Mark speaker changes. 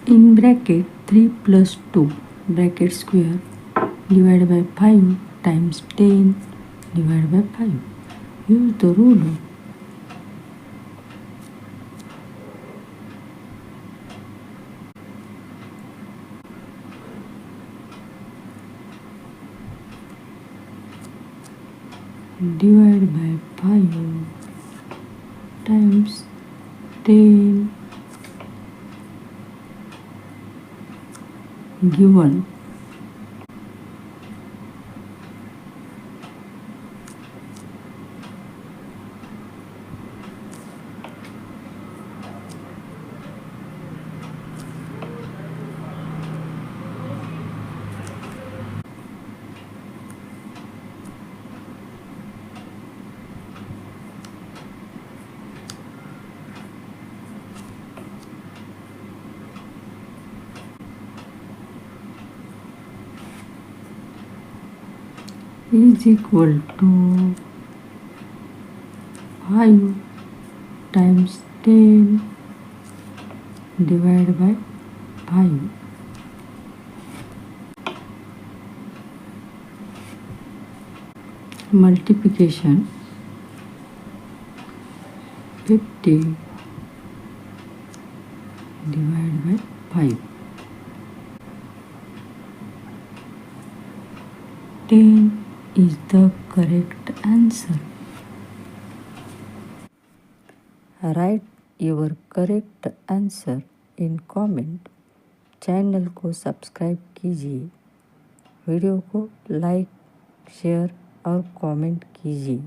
Speaker 1: In bracket 3 plus 2 bracket square divided by 5 times 10 divided by 5. Use the ruler. Divide by 5 times 10 given. Is equal to 5 times 10 divided by 5. Multiplication 50 divided by 5. 10 is the correct answer. Write your correct answer in comment. Channel को subscribe कीजिए. Video को like share और comment कीजिए.